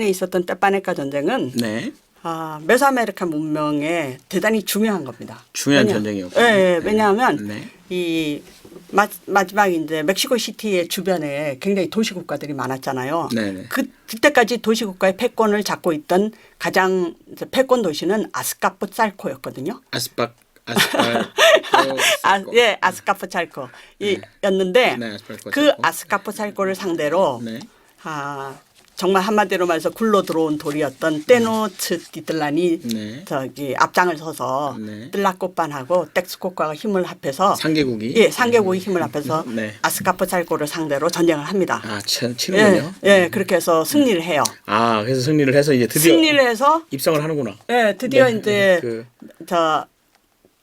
태평양에 있었던 때파네카 전쟁은 네. 메소아메리카 문명에 대단히 중요한 겁니다. 중요한 전쟁이었고. 네, 왜냐하면 네. 이 마지막 이제 멕시코 시티의 주변에 굉장히 도시국가들이 많았잖아요. 네네. 그때까지 도시국가의 패권을 잡고 있던 가장 패권 도시는 아스카포찰코였거든요. 예, 아스카포찰코였는데 네, 그 아스카포찰코를 상대로 네. 정말 한마디로 말해서 굴러 들어온 돌이었던 테노츠티틀란이 네. 저기 앞장을 서서 네. 뜰라코판하고 텍스코카가 힘을 합해서 상계국이 예, 상계국이 힘을 합해서 네. 아스카포찰코를 상대로 전쟁을 합니다. 치는군요. 예, 그렇게 해서 승리를 해요. 그래서 승리를 해서 이제 드디어 승리를 해서 입성을 하는구나. 예, 드디어 네. 이제 저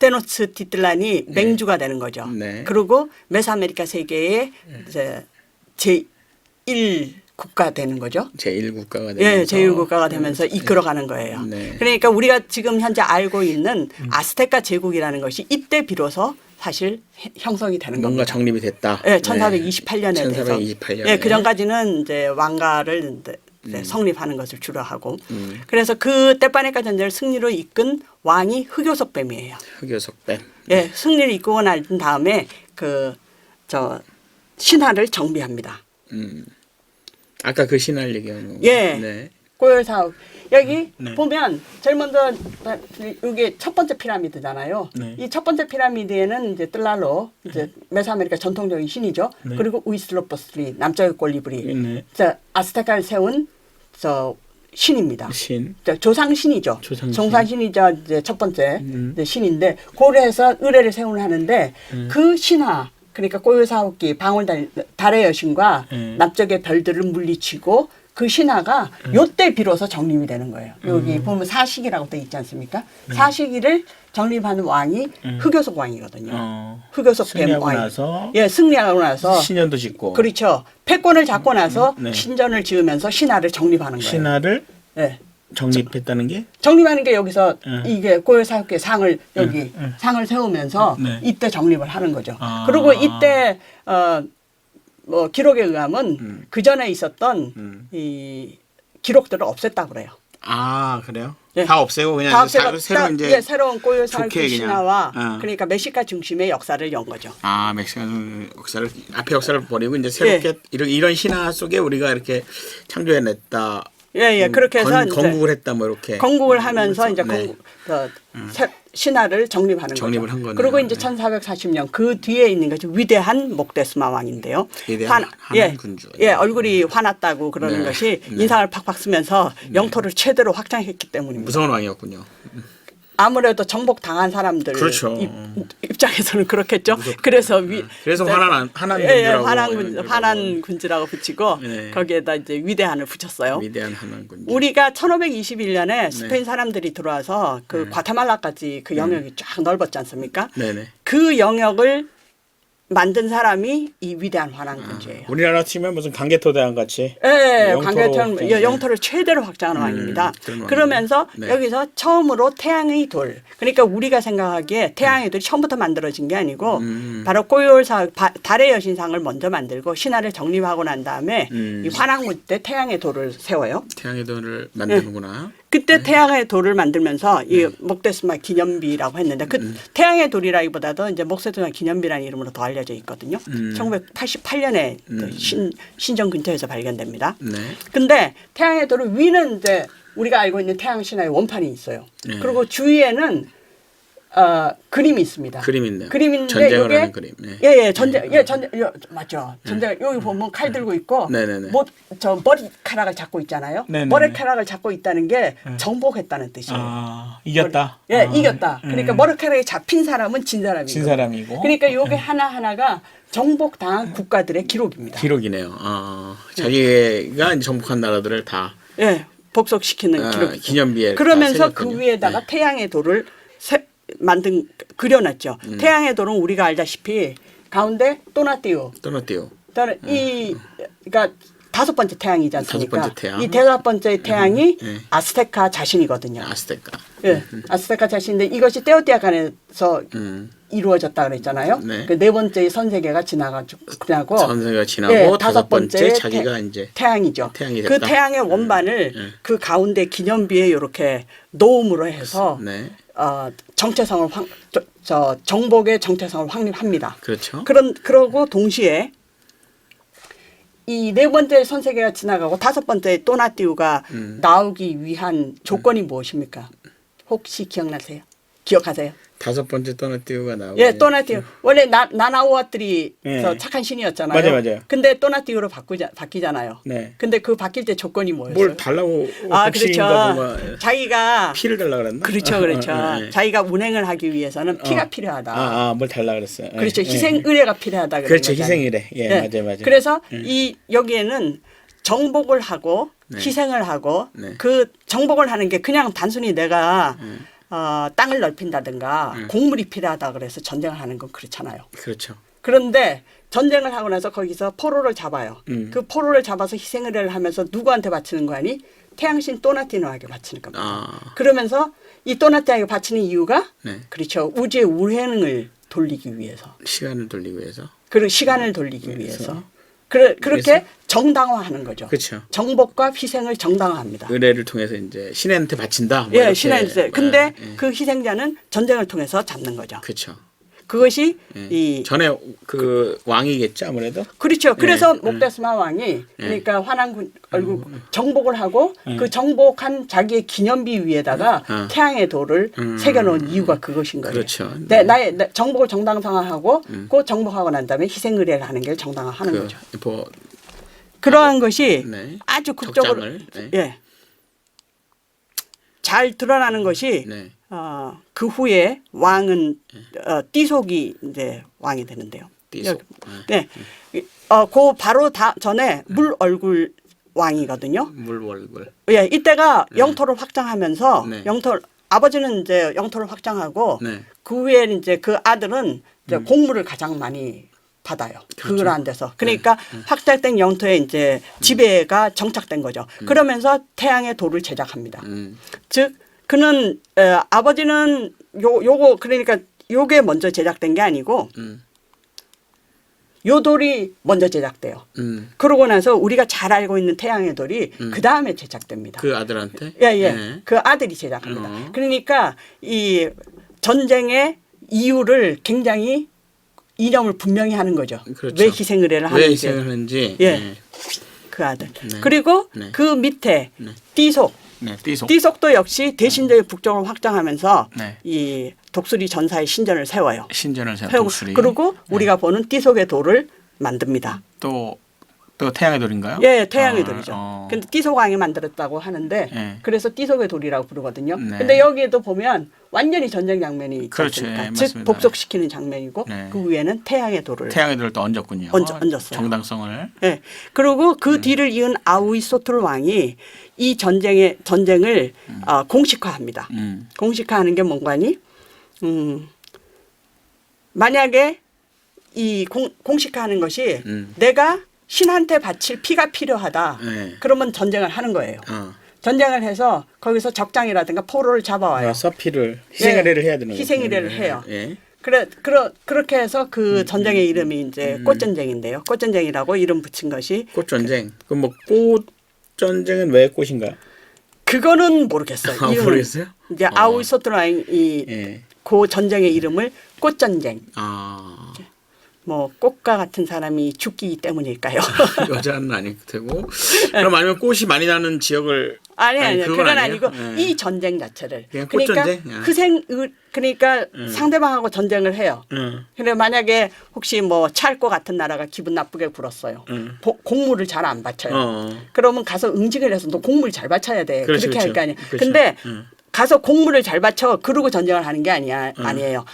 테노츠티틀란이 맹주가 되는 거죠. 네. 그리고 메소아메리카 세계의 이제 제1 국가 되는 거죠. 제1국가가 되면서. 예, 제1국가가 되면서 이끌어가는 거예요. 네. 그러니까 우리가 지금 현재 알고 있는 아스테카 제국이라는 것이 이때 비로소 사실 형성이 되는 겁니다. 뭔가 정립이 됐다. 예, 1428년에 돼서. 1428년에. 예, 그 전까지는 이제 왕가를 이제 성립하는 것을 주로 하고. 그래서 그 때파네카 전쟁을 승리로 이끈 왕이 흑요석뱀이에요. 흑요석뱀. 예, 승리를 이끌고 난 다음에 신하를 정비합니다. 아까 그 신할 얘기하는 거. 예. 네. 고열사업. 여기 네. 보면 제일 먼저 이게 첫 번째 피라미드잖아요. 네. 이 첫 번째 피라미드에는 이제 뜰랄로 이제 메소아메리카 전통적인 신이죠. 네. 그리고 우이슬로포스리 남쪽의 꼴리브리. 네. 아스테카를 세운 신입니다. 신. 조상 신이죠. 조상 조상 신이자 이제 첫 번째 이제 신인데 고려해서 의뢰를 세운하는데 그 신하 그러니까 꼬요사오키 달의 여신과 남쪽의 별들을 물리치고 그 신하가 요때 비로소 정립이 되는 거예요. 여기 보면 사시기라고 돼 있지 않습니까? 사시기를 정립하는 왕이 흑요석 왕이거든요. 흑요석 뱀 왕. 나서 예, 승리하고 나서 신년도 짓고. 그렇죠. 패권을 잡고 나서 신전을 지으면서 신하를 정립하는 거예요. 신하를 예. 정립했다는 게 정립하는 게 여기서 이게 고요사육계 상을 여기 상을 세우면서 네. 이때 정립을 하는 거죠. 그리고 이때 뭐 기록에 의하면 그 전에 있었던 이 기록들을 없앴다 그래요. 그래요? 예. 다 없애고 그냥 다 없애고 새로 이제 새로운 고요사육계 좋게 그냥. 신화와 그러니까 멕시카 중심의 역사를 연 거죠. 멕시카 역사를 앞에 역사를 버리고 이제 새롭게 이런 신화 속에 우리가 이렇게 창조해냈다. 예, 그렇게 해서 건국을 했다 뭐 이렇게 건국을 하면서 이제 네. 신화를 정립하는 정립을 거죠. 한 거네요. 그리고 이제 1440년 그 뒤에 있는 것이 위대한 목데스마 왕인데요. 위대한 한한 군주. 예, 얼굴이 화났다고 그러는 네. 것이 네. 인상을 팍팍 쓰면서 영토를 최대로 확장했기 때문입니다. 무서운 왕이었군요. 아무래도 정복 당한 사람들 그렇죠. 입장에서는 그렇겠죠. 그래서 그래서 화난 군주라고 화난 군주라고 붙이고 네. 거기에다 이제 위대한을 붙였어요. 위대한 한한 군주. 우리가 1521년에 스페인 사람들이 들어와서 그 과테말라까지 그 영역이 쫙 넓었지 않습니까? 네네. 그 영역을 만든 사람이 이 위대한 환왕군주예요. 우리나라 치면 무슨 강개토대왕 같이. 예, 영토로 영토를 최대로 확장하는 왕입니다. 그러면서 네. 여기서 처음으로 태양의 돌. 그러니까 우리가 생각하기에 태양의 돌이 처음부터 만들어진 게 아니고 바로 꼬요사 달의 여신상을 먼저 만들고 신화를 정립하고 난 다음에 이 환왕군 때 태양의 돌을 세워요. 태양의 돌을 만드는구나. 그때 태양의 돌을 만들면서 이 목데스마 기념비라고 했는데 그 태양의 돌이라기보다도 이제 목데스마 기념비라는 이름으로 더 알려져 있거든요. 1988년에 그 신전 근처에서 발견됩니다. 네. 근데 태양의 돌은 위는 이제 우리가 알고 있는 태양 신화의 원판이 있어요. 네. 그리고 주위에는 그림이 있습니다. 그림 있네요. 그림인데 전쟁을 요게 하는 그림. 네. 전쟁 맞죠. 전쟁 여기 보면 칼 들고 있고 네네네. 저 머리카락을 잡고 있잖아요. 네네네. 머리카락을 잡고 있다는 게 정복했다는 뜻이에요. 이겼다. 이겼다. 그러니까 머리카락이 잡힌 사람은 진 사람이고. 진 사람이고. 그러니까 요게 하나하나가 정복당한 국가들의 기록입니다. 기록이네요. 자기가 이제 정복한 나라들을 다 복속시키는 기록. 기념비에 그러면서 다 그 새겼군요. 위에다가 네. 태양의 돌을 그려놨죠. 태양의 돌은 우리가 알다시피 가운데 또나띠우. 또나띠오. 그러니까 다섯 번째 태양이지 않습니까? 다섯 번째 태양. 이 다섯 번째 태양이 네. 아스테카 자신이거든요. 아스테카. 예, 아스테카 자신인데 이것이 테오티아칸에서 음. 이루어졌다 그랬잖아요. 네. 그 네 번째 선세계가 지나고 선세가 지나고 예, 다섯 번째 자기가 이제 태양이죠. 태양이 그 됐다. 태양의 원반을 그 가운데 기념비에 이렇게 놓음으로 해서 네. 정체성을 정복의 정체성을 확립합니다. 그렇죠. 그러고 동시에 이 네 번째 선세계가 지나가고 다섯 번째 또나띠우가 나오기 위한 조건이 무엇입니까? 혹시 기억나세요? 기억하세요? 다섯 번째 또나띠우가 나오고. 예, 또나띠우. 원래 나나우아들이 네. 착한 신이었잖아요. 맞아요. 근데 또나띠우로 바뀌잖아요. 네. 근데 그 바뀔 때 조건이 뭐였어요? 뭘 달라고 그렇죠. 뭔가 자기가 피를 달라 그랬나? 그렇죠. 네. 자기가 운행을 하기 위해서는 피가 필요하다. 뭘 달라 그랬어요. 그렇죠. 네. 희생 의례가 필요하다. 그렇죠. 희생 의례. 예, 네. 맞아요. 그래서 이 여기에는 정복을 하고 네. 희생을 하고 네. 그 정복을 하는 게 그냥 단순히 내가 땅을 넓힌다든가 곡물이 필요하다 그래서 전쟁을 하는 건 그렇잖아요. 그렇죠. 그런데 전쟁을 하고 나서 거기서 포로를 잡아요. 그 포로를 잡아서 희생 의례를 하면서 누구한테 바치는 거 아니? 태양신 또나띠노에게 바치는 겁니다. 그러면서 이 또나띠노에게 바치는 이유가 네. 그렇죠. 우주의 운행을 돌리기 위해서. 시간을 돌리기 위해서. 그리고 시간을 돌리기 위해서. 그렇게 정당화하는 거죠. 그렇죠. 정복과 희생을 정당화합니다. 의례를 통해서 이제 신한테 바친다. 뭐 예, 이렇게. 신한테. 근데 그 희생자는 전쟁을 통해서 잡는 거죠. 그렇죠. 그것이 전에 그 왕이겠죠 아무래도. 그렇죠. 그래서 목다스마 왕이 그러니까 환한군 얼굴 정복을 하고 그 정복한 자기의 기념비 위에다가 태양의 돌을 새겨놓은 이유가 그것인 거예요. 그렇죠. 나의 정복을 정당화하고 그 정복하고 난 다음에 희생 의례를 하는 게 정당화하는 거죠. 그러한 것이 네. 아주 극적으로 예. 잘 드러나는 것이 네. 그 후에 왕은 띠속이 이제 왕이 되는데요. 띠속. 네. 그 바로 전에 물 얼굴 왕이거든요. 물 얼굴. 예, 이때가 영토를 확장하면서 네. 아버지는 이제 영토를 확장하고 네. 그 후에 이제 그 아들은 이제 곡물을 가장 많이 받아요. 그렇죠. 그걸 안 돼서. 그러니까 확장된 영토에 이제 지배가 정착된 거죠. 그러면서 태양의 돌을 제작합니다. 즉 그는 아버지는 요거 그러니까 요게 먼저 제작된 게 아니고 요 돌이 먼저 제작돼요. 그러고 나서 우리가 잘 알고 있는 태양의 돌이 그 다음에 제작됩니다. 그 아들한테? 예. 네. 그 아들이 제작합니다. 그러니까 이 전쟁의 이유를 굉장히 이념을 분명히 하는 거죠. 그렇죠. 왜 희생 의례를 하는지. 왜 희생을 하는지. 예. 네. 그 아들. 네. 그리고 네. 그 밑에 네. 띠속. 네, 띠속. 띠속도 역시 대신제의 북쪽을 확장하면서 네. 이 독수리 전사의 신전을 세워요. 신전을 세우고 세우고 독수리. 그리고 우리가 보는 띠속의 돌을 만듭니다. 또 태양의 돌인가요? 예, 태양의 돌이죠. 근데 띠속왕이 만들었다고 하는데 네. 그래서 띠속의 돌이라고 부르거든요. 네. 근데 여기에도 보면 완전히 전쟁 장면이 있지 그렇죠. 않습니까? 예, 즉 맞습니다. 복속시키는 장면이고 네. 그 위에는 태양의 돌을 태양의 돌을 또 얹었군요. 얹었어요. 정당성을. 예. 그리고 그 뒤를 이은 아우이소트르 왕이 이 전쟁을 공식화합니다. 공식화하는 게 뭔가니? 만약에 이 공식화하는 것이 내가 신한테 바칠 피가 필요하다. 네. 그러면 전쟁을 하는 거예요. 전쟁을 해서 거기서 적장이라든가 포로를 잡아와요. 서피를 희생의례를 해야 되는 거죠. 희생의례를 해요. 예. 그렇게 해서 그 전쟁의 이름이 이제 꽃전쟁인데요. 꽃전쟁이라고 이름 붙인 것이 꽃전쟁. 그럼 뭐 꽃전쟁은 왜 꽃인가요? 그거는 모르겠어요. 이유는 모르겠어요? 이제 아우이소트라이 예. 그 전쟁의 이름을 꽃전쟁. 뭐 꽃과 같은 사람이 죽기 때문일까요? 여자는 아닐 테고. 그럼 아니면 꽃이 많이 나는 지역을 아니요. 그건 아니에요? 아니고 이 전쟁 자체를. 그냥 그러니까 꽃전쟁? 그러니까 상대방하고 전쟁을 해요. 근데 만약에 혹시 뭐 찰코 같은 나라가 기분 나쁘게 굴었어요. 곡물을 잘 안 바쳐요. 그러면 가서 응징을 해서 너 곡물 잘 바쳐야 돼. 그렇죠, 그렇게 할 거 아니에요. 그렇죠. 근데 가서 곡물을 잘 바쳐 그러고 전쟁을 하는 게 아니에요.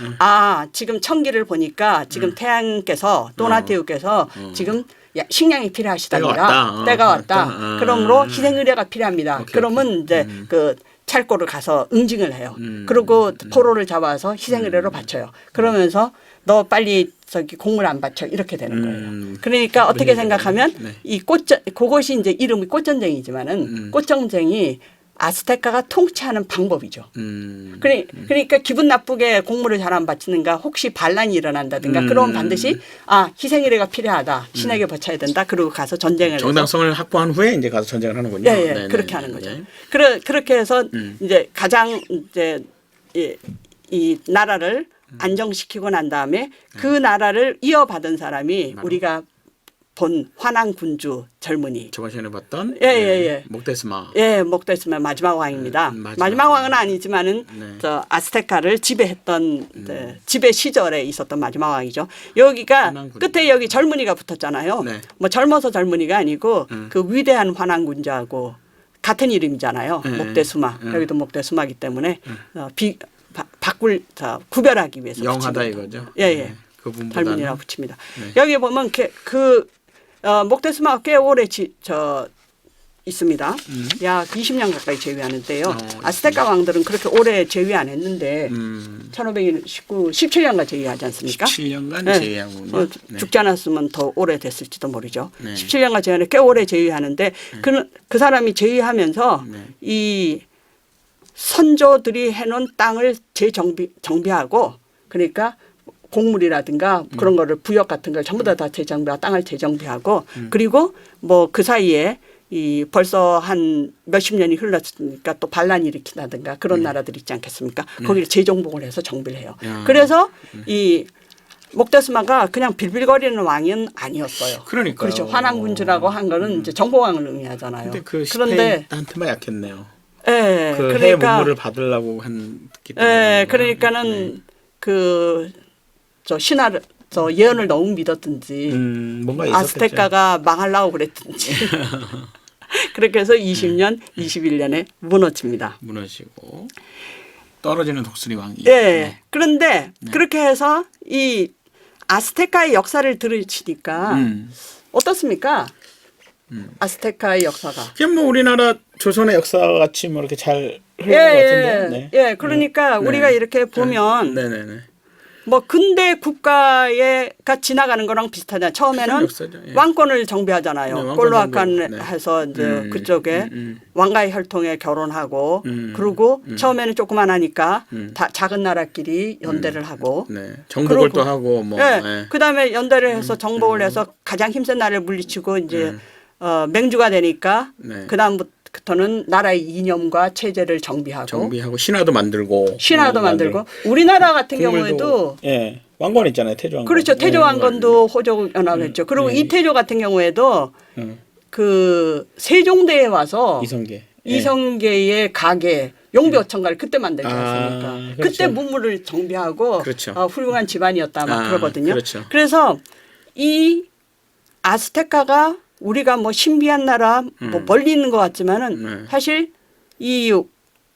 지금 천기를 보니까 지금 태양께서 또나테우께서 지금 식량이 필요하시답니다. 때가 왔다. 그러므로 희생 의례가 필요합니다. 그러면 이제 그 찰고를 가서 응징을 해요. 그리고 포로를 잡아서 희생의뢰로 바쳐요. 그러면서 너 빨리 저기 공물 안 바쳐 이렇게 되는 거예요. 그러니까 어떻게 생각하면 네. 이 그것이 이제 이름이 꽃전쟁이지만은 꽃전쟁이 아스테카가 통치하는 방법이죠. 그러니까 기분 나쁘게 공물을 잘 안 바치는가 혹시 반란이 일어난다든가 그러면 반드시 희생의뢰가 필요하다. 신에게 바쳐야 된다. 그리고 가서 전쟁을 정당성을 확보한 후에 이제 가서 전쟁을 하는군요. 예, 네네. 그렇게 하는 거죠. 네. 그렇게 해서 이제 가장 이제 이 나라를 안정시키고 난 다음에 그 나라를 이어받은 사람이 우리가 본 환왕군주 젊은이. 저번 시간에 봤던 예. 목테스마. 예, 목테스마 마지막 왕입니다. 마지막 왕은 아니지만은 저 아스테카를 지배했던 지배 시절에 있었던 마지막 왕이죠. 여기가 끝에 여기 젊은이가 붙었잖아요. 네. 뭐 젊어서 젊은이가 아니고 그 위대한 환왕군주하고 같은 이름이잖아요. 목테스마. 여기도 목테스마이기 때문에 구별하기 위해서 영하다 붙입니다. 이거죠. 예. 그분보다는 젊은이라고 붙입니다. 네. 여기 보면 목테스마가 꽤 오래 있습니다. 약 20년 가까이 제위하는데요. 아스테카 왕들은 그렇게 오래 제위 안 했는데 1519, 17년간 제위하지 않습니까? 17년간 제위하고 죽지 않았으면 더 오래 됐을지도 모르죠. 네. 17년간 제위하는데 꽤 오래 제위하는데 그 사람이 제위하면서 이 선조들이 해놓은 땅을 재정비하고 그러니까 곡물이라든가 그런 거를 부역 같은 걸 전부 다 재정비하고 땅을 재정비하고 그리고 뭐 그 사이에 이 벌써 한 몇십 년이 흘렀으니까 또 반란이 일으킨다든가 그런 나라들 있지 않겠습니까? 거기를 재정복을 해서 정비를 해요. 그래서 이 목테스마가 그냥 빌빌거리는 왕은 아니었어요. 그러니까요. 그렇죠. 환왕군주라고 한 거는 이제 정보왕을 의미하잖아요. 근데 그 그런데 스페인한테만 약했네요. 예, 그 해외 그러니까 문물을 받으려고 했기 때문에. 예, 그러니까는 저 신화를 저 예언을 너무 믿었든지 뭔가 있었겠죠. 아스테카가 망하려고 그랬든지 그렇게 해서 20년, 21년에 무너집니다. 무너지고 떨어지는 독수리 왕이. 예. 그런데 그렇게 해서 이 아스테카의 역사를 들으시니까 어떻습니까? 아스테카의 역사가. 그냥 뭐 우리나라 조선의 역사 같이 뭐 이렇게 잘 흐르는 것 같은데. 예. 그러니까 우리가 이렇게 보면 네네네. 뭐 근대 국가가 지나가는 거랑 비슷하잖아요. 처음에는 역사죠. 예. 왕권을 정비하잖아요. 네, 꼴로아칸 해서 이제 그쪽에 왕가의 혈통에 결혼하고 그리고 처음에는 조그만 하니까 다 작은 나라끼리 연대를 하고 정복을 그러고, 또 하고 뭐. 예. 그다음에 연대를 해서 정복을 해서 가장 힘센 나라를 물리치고 이제 맹주가 되니까 그다음부터는 나라의 이념과 체제를 정비하고 신화도 만들고 우리나라 같은 국물도, 경우에도 예. 왕건 있잖아요. 태조왕건. 그렇죠. 태조왕건도 호족 연합했죠. 그리고 이태조 같은 경우에도 그 세종대에 와서 이성계의 가계 용비어천가를 그때 만들지 않습니까? 그렇죠. 그때 문물을 정비하고 그렇죠. 훌륭한 집안이었다 막 그러거든요. 그렇죠. 그래서 이 아스테카가 우리가 뭐 신비한 나라 뭐 멀리 있는 것 같지만은 사실 이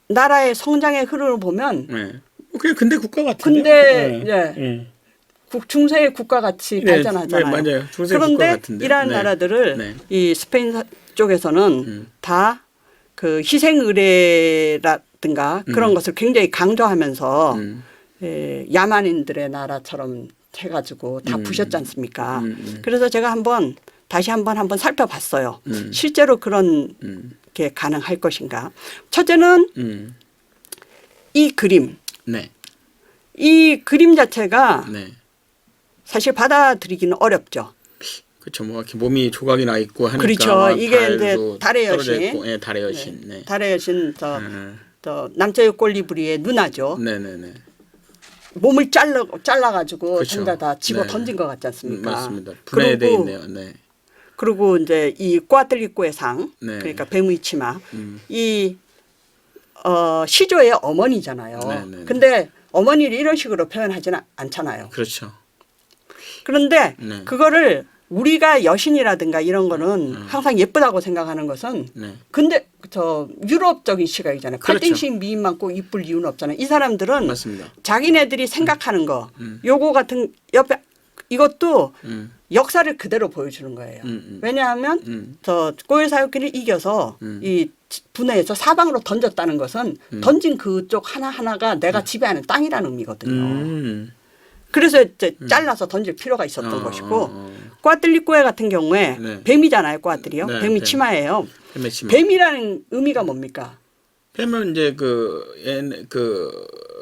나라의 성장의 흐름을 보면 그냥 근대 국가 같은데. 중세의 국가 같이 발전하잖아요. 맞아요. 중세 그런데 국가 같은데. 이러한 나라들을 이 스페인 쪽에서는 다 그 희생 의례라든가 그런 것을 굉장히 강조하면서 야만인들의 나라처럼 해가지고 다 부셨지 않습니까? 그래서 제가 다시 한번 살펴봤어요. 실제로 그런 게 가능할 것인가? 첫째는 이 그림. 이 그림 자체가 사실 받아들이기는 어렵죠. 그렇죠. 뭐 이렇게 몸이 조각이 나 있고 하니까. 그렇죠. 이게 이제 달의 여신. 예, 달의 여신. 달의 여신 저 남자의 꼴리브리의 누나죠. 네네네. 몸을 잘라가지고 그렇죠. 전부 다 집어 던진 것 같지 않습니까? 맞습니다. 분해돼 있네요. 그리고 이제 이 꽈틀리꼬의 상, 그러니까 뱀의 치마, 이 시조의 어머니잖아요. 근데 어머니를 이런 식으로 표현하지는 않잖아요. 그렇죠. 그런데 그거를 우리가 여신이라든가 이런 거는 항상 예쁘다고 생각하는 것은 근데 저 유럽적인 시각이잖아요. 그렇죠. 팔등신 미인 많고 이쁠 이유는 없잖아요. 이 사람들은 맞습니다. 자기네들이 생각하는 거 요거 같은 옆에 이것도 역사를 그대로 보여주는 거예요. 왜냐하면 저 고요사육기를 이겨서 이 분해해서 사방으로 던졌다는 것은 던진 그쪽 하나하나가 내가 지배하는 땅이라는 의미거든요. 그래서 이제 잘라서 던질 필요가 있었던 것이고 꽈들리꼬에 같은 경우에 네. 뱀이잖아요. 꽈들이요. 네, 뱀이 뱀. 치마예요. 뱀의 치마. 뱀이라는 의미가 뭡니까? 뱀은 이제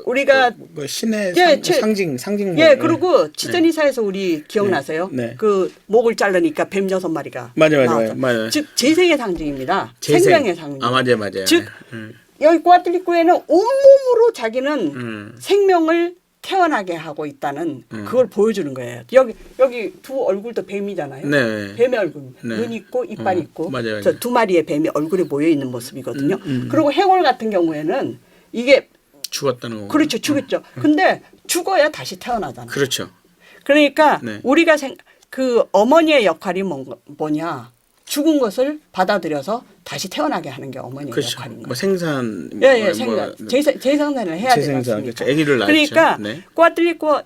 우리가 그 신의 예, 상징. 예, 그리고 치전이사에서 우리 기억나세요? 네. 그 목을 자르니까 뱀 6마리가 맞아요. 즉 재생의 상징입니다. 재생. 생명의 상징. 아 맞아요. 즉 여기 꽈들리꼬에는 온몸으로 자기는 생명을 태어나게 하고 있다는 그걸 보여주는 거예요. 여기 두 얼굴도 뱀이잖아요. 네. 뱀의 얼굴, 네. 눈 있고 이빨 있고, 맞아요. 저 두 마리의 뱀이 얼굴이 모여 있는 모습이거든요. 그리고 해골 같은 경우에는 이게 죽었다는 거. 그렇죠, 죽였죠. 근데 죽어야 다시 태어나잖아요. 그렇죠. 그러니까 네. 우리가 그 어머니의 역할이 뭐냐? 죽은 것을 받아들여서 다시 태어나게 하는 게 어머니의 그렇죠. 역할인 거예요. 뭐 생산. 예, 생산. 재생산을 해야 되지 재생산. 않습니까? 그렇죠. 아기를 낳죠. 그러니까 네. 꽈들리꼬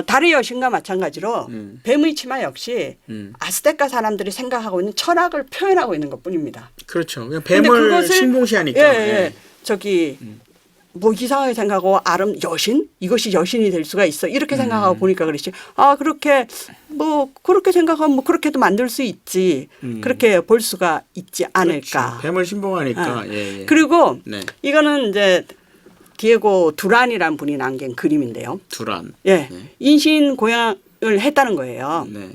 달의 여신과 마찬가지로 뱀의 치마 역시 아스테카 사람들이 생각하고 있는 철학을 표현하고 있는 것뿐입니다. 그렇죠. 그냥 근데 뱀을 그것을- 신봉시하니까. 예. 저기 뭐 이상하게 생각하고 여신? 이것이 여신이 될 수가 있어. 이렇게 생각하고 보니까 그렇지. 아, 그렇게 뭐 그렇게 생각하면 뭐 그렇게도 만들 수 있지. 그렇게 볼 수가 있지 않을까. 그렇죠. 뱀을 신봉하니까. 아. 예. 그리고 네. 이거는 이제 디에고 두란이라는 분이 남긴 그림인데요. 두란. 예. 네. 인신 공양을 했다는 거예요. 네.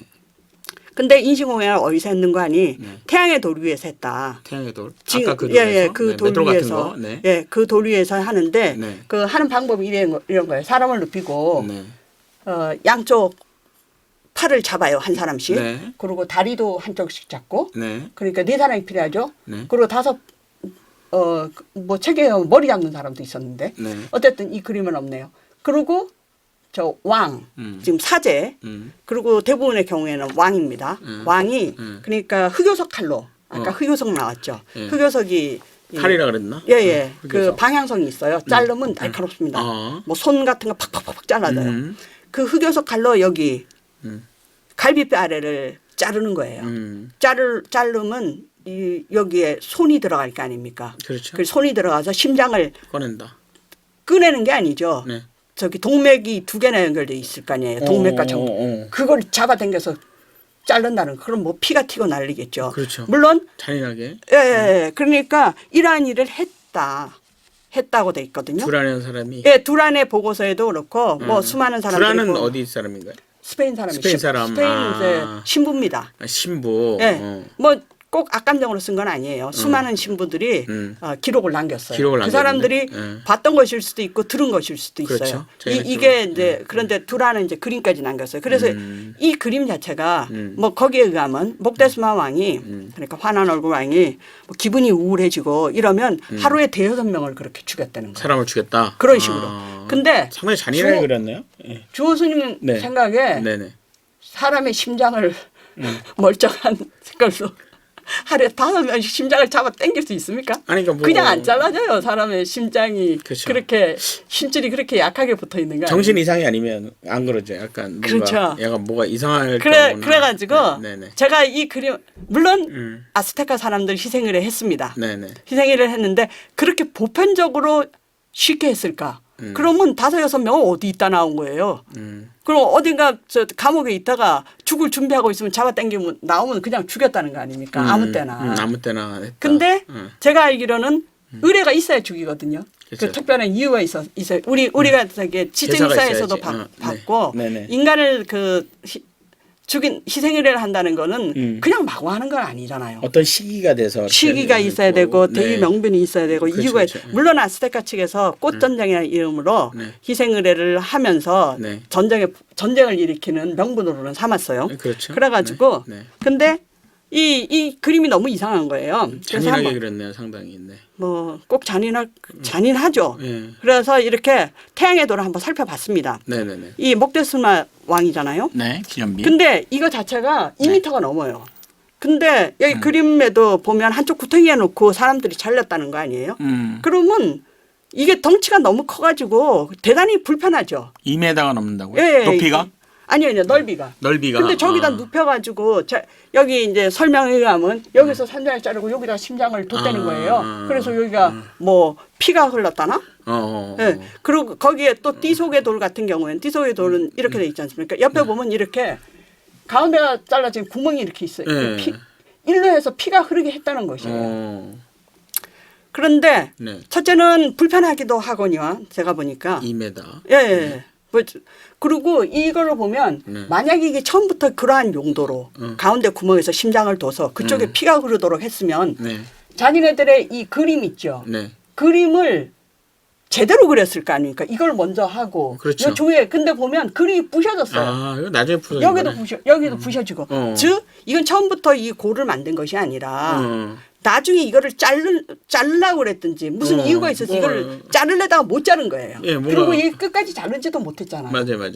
근데 인신 공양을 어디서 했는 거 아니? 네. 태양의 돌 위에서 했다. 태양의 돌. 지금 아까 그 돌에서. 예, 그 돌 메트로 같은 위에서 거. 네. 예, 그 돌 위에서 하는데 네. 그 하는 방법이 이런 거예요. 사람을 눕히고 네. 양쪽 팔을 잡아요, 한 사람씩. 네. 그리고 다리도 한쪽씩 잡고. 네. 그러니까 4사람이 필요하죠. 네. 그리고 5 뭐 책에 머리 잡는 사람도 있었는데 네. 어쨌든 이 그림은 없네요. 그리고 저 왕, 지금 사제, 그리고 대부분의 경우에는 왕입니다. 왕이 그러니까 흑요석 칼로 아까 흑요석 나왔죠. 예. 흑요석이 칼이라 그랬나? 예. 그 흑요석. 방향성이 있어요. 자르면 날카롭습니다. 아. 뭐 손 같은 거 팍팍팍 잘라져요. 그 흑요석 칼로 여기 갈비뼈 아래를 자르는 거예요. 자르면 여기에 손이 들어갈 거 아닙니까? 그렇죠. 그 손이 들어가서 심장을 꺼낸다. 꺼내는 게 아니죠. 네. 저기 동맥이 2개나 연결돼 있을 거 아니에요. 동맥과 정. 그걸 잡아당겨서 자른다는 거. 그럼 뭐 피가 튀고 난리겠죠. 그렇죠. 물론 잔인하게. 예. 그러니까 이러한 일을 했다고 돼 있거든요. 두란이라는 사람이. 예, 두란의 보고서에도 그렇고 뭐 수많은 사람들이 두란은 뭐 어디 사람인가요? 스페인 사람이 스페인 사람. 스페인 아. 이제 신부입니다. 아, 신부. 예. 뭐 꼭 악감정으로 쓴 건 아니에요. 수많은 신부들이 기록을 남겼어요. 기록을 그 남겼는데? 사람들이 예. 봤던 것일 수도 있고 들은 것일 수도 있어요. 그렇죠. 이게 이제 그런데 두라는 이제 그림까지 남겼어요. 그래서 이 그림 자체가 뭐 거기에 의하면 목데스마 왕이 그러니까 화난 얼굴 왕이 뭐 기분이 우울해지고 이러면 하루에 5-6명을 그렇게 죽였다는 거예요. 사람을 죽였다. 그런 식으로. 아. 근데 상당히 잔인하게 그렸네요. 예. 주호스님 네. 생각에 네네. 사람의 심장을 멀쩡한 걸로 하루에 5명씩 심장을 잡아 당길 수 있습니까? 아니, 그러니까 뭐 그냥 안 잘라져요. 사람의 심장이 그렇죠. 그렇게 심줄이 그렇게 약하게 붙어 있는 거 정신 아니에요? 이상이 아니면 안 그러죠. 약간 뭔가 그렇죠. 약간 뭐가 이상할 그래가지고 네네. 제가 이 그림 물론 아스테카 사람들 희생을 했습니다. 네네. 희생을 했는데 그렇게 보편적으로 쉽게 했을까? 그러면 5-6명은 어디 있다 나온 거예요. 그럼 어딘가 저 감옥에 있다가 죽을 준비하고 있으면 잡아당기면 나오면 그냥 죽였다는 거 아닙니까? 아무 때나. 아무 때나 했다. 근데 제가 알기로는 의뢰가 있어야 죽이거든요. 그렇죠. 그 특별한 이유가 있어요. 우리가 저기 지정사에서도 제사가 있어야지. 받고 네네. 인간을 그 죽인 희생의뢰를 한다는 거는 그냥 마구 하는 건 아니잖아요. 어떤 시기가 돼서 시기가 있어야 되고 대의 명분이 있어야 되고 그렇죠, 이유가 그렇죠. 물론 아스테카 측에서 꽃전쟁이라는 이름으로 네. 희생의뢰를 하면서 네. 전쟁을 일으키는 명분으로는 삼았어요. 그렇죠. 그래가지고 네. 네. 근데 이 그림이 너무 이상한 거예요. 그래서 잔인하게 한번 그렸네요, 상당히. 네. 뭐 꼭 잔인하죠. 예. 그래서 이렇게 태양의 돌을 한번 살펴봤습니다. 네네네. 이 목데스마 왕이잖아요. 네, 기념비. 근데 이거 자체가 네. 2m가 넘어요. 근데 여기 그림에도 보면 한쪽 구덩이에 놓고 사람들이 잘렸다는 거 아니에요? 그러면 이게 덩치가 너무 커가지고 대단히 불편하죠. 2m가 넘는다고요? 예, 높이가? 아니요, 넓이가. 넓이가. 근데 저기다 눕혀가지고 여기 이제 설명에 의하면 여기서 산장을 자르고 여기다 심장을 뒀다는 거예요. 그래서 여기가 뭐 피가 흘렀다나? 네. 그리고 거기에 또 띠속의 돌 같은 경우에는 띠속의 돌은 이렇게 돼 있지 않습니까? 옆에 보면 이렇게 가운데가 잘라진 구멍이 이렇게 있어요. 일로 해서 피가 흐르게 했다는 것이에요. 그런데 네. 첫째는 불편하기도 하거니와 제가 보니까 2m. 예. 뭐, 그리고 이걸로 보면 만약에 이게 처음부터 그러한 용도로 가운데 구멍에서 심장을 둬서 그쪽에 피가 흐르도록 했으면 자기네들의 이 그림 있죠. 그림을 제대로 그렸을 거 아닙니까? 이걸 먼저 하고. 그렇죠. 요 조에 근데 보면 그림이 부셔졌어요. 아, 이거 나중에 부서진 여기도 거네. 여기도 부셔지고. 즉 이건 처음부터 이 고를 만든 것이 아니라 나중에 이거를 자르려고 그랬든지 무슨 이유가 있어서 이걸 자르려다가 못 자른 거예요. 예, 그리고 이 끝까지 자르지도 못했잖아요. 맞아요.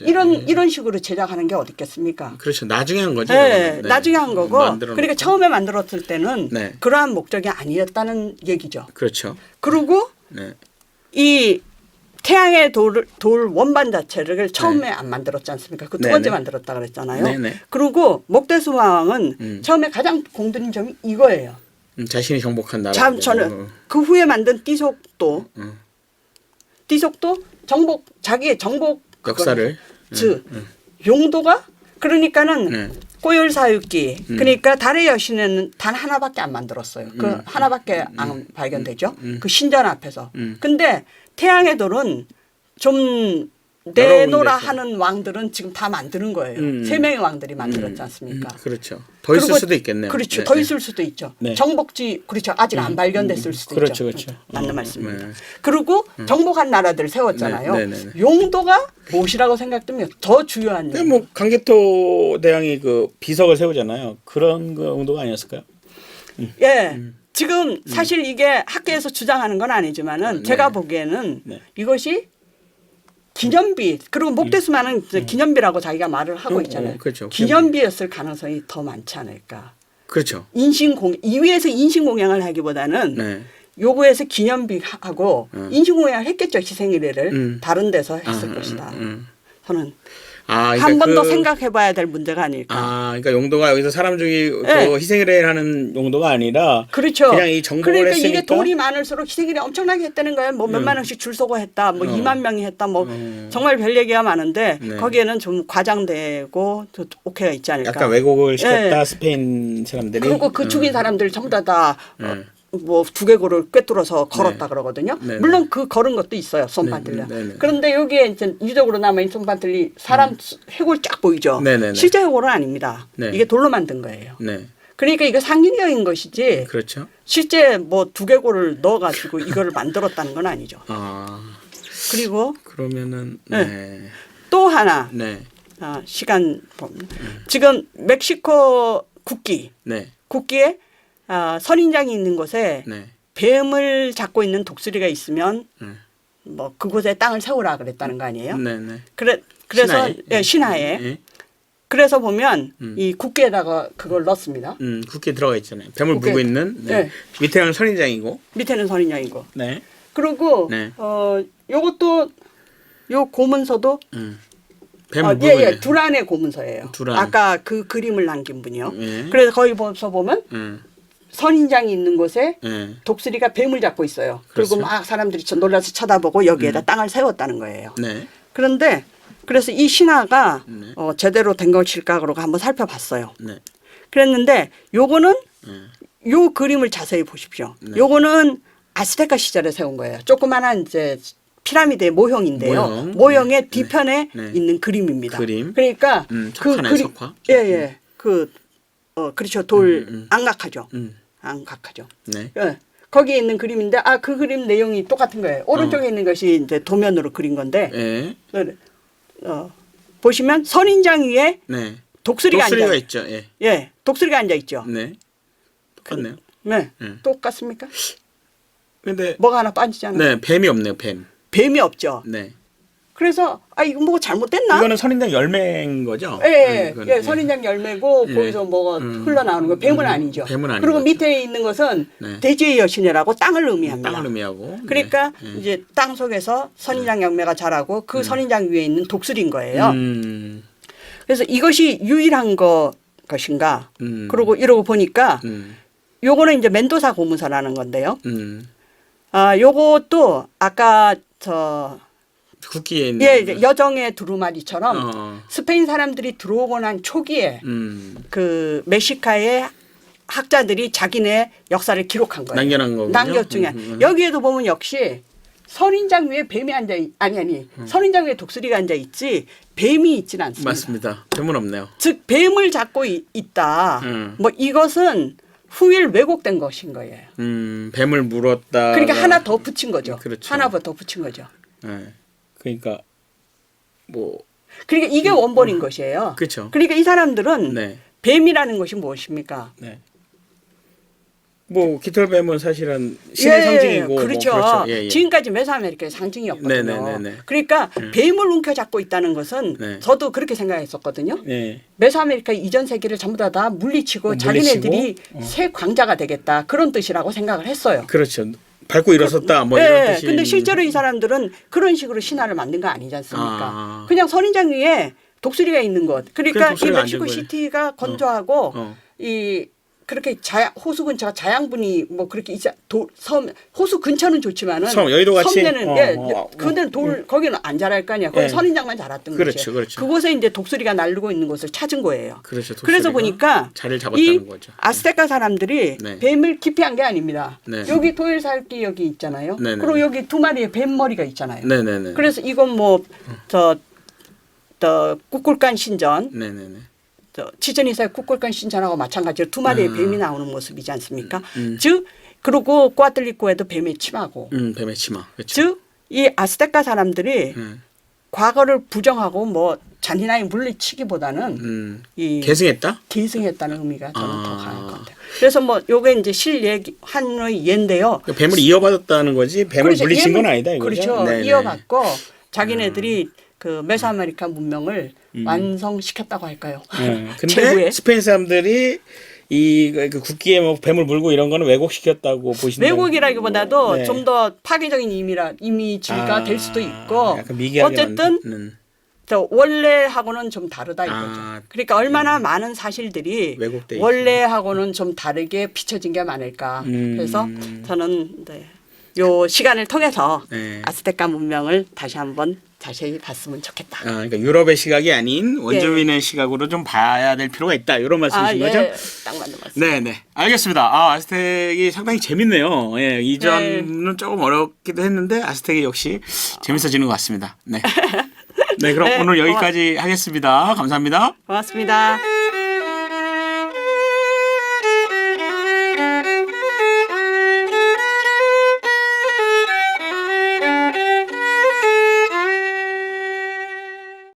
이런 식으로 제작하는 게 어디 있겠습니까? 그렇죠. 나중에 한 거죠. 네, 나중에 한 거고. 그러니까 처음에 만들었을 때는 네. 그러한 목적이 아니었다는 얘기죠. 그렇죠. 그리고 이 태양의 돌 원반 자체를 처음에 안 만들었지 않습니까? 그 두 번째 만들었다 그랬잖아요. 그리고 목대수마왕은 처음에 가장 공들인 점이 이거예요. 자신이 정복한 나라. 저는 그 후에 만든 띠속도 정복 자기의 정복 역사를 즉 용도가 그러니까는 꼬열사육기 그러니까 달의 여신은 단 하나밖에 안 만들었어요. 그 하나밖에 안 발견되죠. 그 신전 앞에서. 근데 태양의 돌은 좀 내노라 하는 왕들은 지금 다 만드는 거예요. 세 명의 왕들이 만들었지 않습니까? 그렇죠. 더 있을 수도 있겠네요. 그렇죠. 더 있을 수도 있죠. 정복지 그렇죠. 아직 안 발견됐을 수도 있죠. 그렇죠. 맞는 말씀입니다. 그리고 정복한 나라들을 세웠잖아요. 용도가 무엇이라고 생각되면 더 중요한. 근데 뭐 강개토 대왕이 그 비석을 세우잖아요. 그런 그 용도가 아니었을까요? 예. 지금 사실 이게 학계에서 주장하는 건 아니지만은 제가 보기에는 이것이 기념비 그리고 목대수마는 기념비라고 자기가 말을 하고 있잖아요. 그렇죠. 기념비였을 가능성이 더 많지 않을까. 그렇죠. 이위에서 인신공양을 하기보다는 요구에서 기념비하고 인신공양을 했겠죠. 희생의례를 다른 데서 했을 것이다. 저는 그러니까 한 번 더 생각해봐야 될 문제가 아닐까. 그러니까 용도가 여기서 사람 중에 그 희생의례를 하는 용도가 아니라 그렇죠. 그냥 이 정복을 그러니까 했으니까 이게 돌이 많을수록 희생의례 엄청나게 했다는 거예요. 뭐 몇만 원씩 줄 서고 했다. 뭐 2만 명이 했다. 뭐 정말 별 얘기가 많은데 거기에는 좀 과장되고 오케이가 있지 않을까. 약간 왜곡을 시켰다. 스페인 사람들이. 그리고 그 죽인 사람들 전부 다 뭐 두개골을 꿰뚫어서 걸었다 그러거든요. 물론 그 걸은 것도 있어요. 손바들려. 그런데 여기에 이제 유적으로 남아있는 손바들이 사람 해골 쫙 보이죠. 실제 해골은 아닙니다. 이게 돌로 만든 거예요. 그러니까 이거 상징적인 것이지. 그렇죠. 실제 뭐 두개골을 넣어가지고 이거를 만들었다는 건 아니죠. 그리고 그러면은 또 하나 시간 지금 멕시코 국기에 선인장이 있는 곳에 뱀을 잡고 있는 독수리가 있으면 뭐 그곳에 땅을 세우라 그랬다는 거 아니에요? 그래서 신하에. 그래서 보면 이 국기에다가 그걸 넣습니다. 국기에 들어가 있잖아요. 뱀을 물고 있는 밑에는 선인장이고 밑에는 선인장이고. 그리고 요것도 요 고문서도 뱀을 물고 있는 두란의 고문서예요. 두란. 아까 그 그림을 남긴 분이요. 그래서 거기서 보면 선인장이 있는 곳에 독수리가 뱀을 잡고 있어요. 그리고 막 사람들이 놀라서 쳐다보고 여기에다 땅을 세웠다는 거예요. 그런데 그래서 이 신화가 제대로 된 것일까 그러고 한번 살펴봤어요. 그랬는데 요거는 요 그림을 자세히 보십시오. 요거는 아스테카 시절에 세운 거예요. 조그마한 이제 피라미드의 모형인데요. 모형의 뒤편에 있는 그림입니다. 그러니까 그 그림, 그렇죠. 돌 안각하죠. 안각하죠. 거기에 있는 그림인데 그 그림 내용이 똑같은 거예요. 오른쪽에 있는 것이 이제 도면으로 그린 건데 보시면 선인장 위에 독수리가 앉아 있죠. 독수리가 앉아 있죠. 똑같네요. 똑같습니까? 근데 뭐가 하나 빠지잖아요. 뱀이 없네요. 뱀이 없죠. 그래서 이거 뭐가 잘못됐나? 이거는 선인장 열매인 거죠? 선인장 열매고 거기서 뭐가 흘러나오는 거 뱀은 아니죠. 그리고 거죠. 밑에 있는 것은 대지의 여신이라고 땅을 의미합니다. 땅을 의미하고. 그러니까 이제 땅 속에서 선인장 열매가 자라고 그 선인장 위에 있는 독수리인 거예요. 그래서 이것이 유일한 것인가. 그러고 이러고 보니까 요거는 이제 멘도사 고문서라는 건데요. 요것도 아까 국기에 있는 예, 이제 여정의 두루마리처럼 스페인 사람들이 들어오고 난 초기에 그 멕시카의 학자들이 자기네 역사를 기록한 거예요. 남겨놓은 거군요. 남겼중에 여기에도 보면 역시 선인장 위에 뱀이 앉아 선인장 위에 독수리가 앉아 있지 뱀이 있지는 않습니다. 맞습니다. 뱀은 없네요. 즉 뱀을 잡고 있다. 뭐 이것은 후일 왜곡된 것인 거예요. 뱀을 물었다. 그러니까 하나 더 붙인 거죠. 그렇죠. 하나 더 붙인 거죠. 네. 그러니까 뭐 그러니까 이게 원본인 것이에요. 그렇죠. 그러니까 이 사람들은 네. 뱀이라는 것이 무엇입니까? 네. 뭐 깃털뱀은 사실은 신의 상징이고 그렇죠. 뭐 그렇죠. 예, 예. 지금까지 메소아메리카의 상징이었거든요. 네네네네. 그러니까 뱀을 움켜잡고 있다는 것은 네. 저도 그렇게 생각했었거든요. 네. 메소아메리카 이전 세계를 전부 다 물리치고 자기네들이 새 광자가 되겠다 그런 뜻이라고 생각을 했어요. 그렇죠. 밟고 일어섰다 뭐 이런 뜻이. 근데 실제로 이 사람들은 그런 식으로 신화를 만든 거 아니지 않습니까? 아. 그냥 선인장 위에 독수리가 있는 것. 그러니까 이 독수리가 멕시코 앉은 시티가 건조하고 이 그렇게 호수 근처가 자양분이 뭐 그렇게 섬 호수 근처는 좋지만은 섬 여의도 같이 섬내는 그데는 돌 거기는 안 자랄 거 아니야. 거기 예. 선인장만 자랐던 그렇죠, 거죠. 그렇죠. 그곳에 이제 독수리가 날르고 있는 곳을 찾은 거예요. 그렇죠. 그래서 보니까 자리를 잡았다는 이 거죠. 아스테카 사람들이 네. 뱀을 기피한 게 아닙니다. 네. 여기 토일살기 여기 있잖아요. 네네. 그리고 여기 두 마리의 뱀 머리가 있잖아요. 네네네. 그래서 이건 뭐 꿀꿀간 신전, 네네네. 치chen 이사의 꿀꿀간 신전하고 마찬가지로 두 마리의 뱀이 나오는 모습이지 않습니까? 즉 그리고 꽈틀리코에도 뱀의 치마고, 뱀의 치마. 그렇죠. 즉 이 아스테카 사람들이 과거를 부정하고 뭐 잔인하게 물리치기보다는 이 계승했다? 계승했다는 의미가 저는 더 강할 것 같아요. 그래서 뭐 요게 이제 실얘기 한의 예인데요. 그러니까 뱀을 이어받았다는 거지 뱀을 그렇죠. 물리친 건 아니다 이거죠. 그렇죠. 네네. 이어받고 자기네들이 그 메소아메리카 문명을 완성시켰다고 할까요? 근데 최후의 스페인 사람들이 그 국기에 뭐 뱀을 물고 이런 거는 왜곡시켰다고 보신다. 왜곡이라기보다도 네. 좀 더 파괴적인 이미지가 될 수도 있고 약간 미개하게 어쨌든 저 원래하고는 좀 다르다 이거죠. 아, 그러니까 얼마나 많은 사실들이 왜곡돼 원래하고는 좀 다르게 비춰진 게 많을까. 그래서 저는 요 시간을 통해서 네. 아스테카 문명을 다시 한번 자세히 봤으면 좋겠다. 그러니까 유럽의 시각이 아닌 원주민의 시각으로 좀 봐야 될 필요가 있다. 이런 말씀이신 거죠? 딱 맞는 말씀. 네네. 알겠습니다. 아스텍이 상당히 재밌네요. 예, 이전은 조금 어렵기도 했는데 아스텍이 역시 재밌어지는 것 같습니다. 네. 네, 그럼 오늘 여기까지 하겠습니다. 감사합니다. 고맙습니다.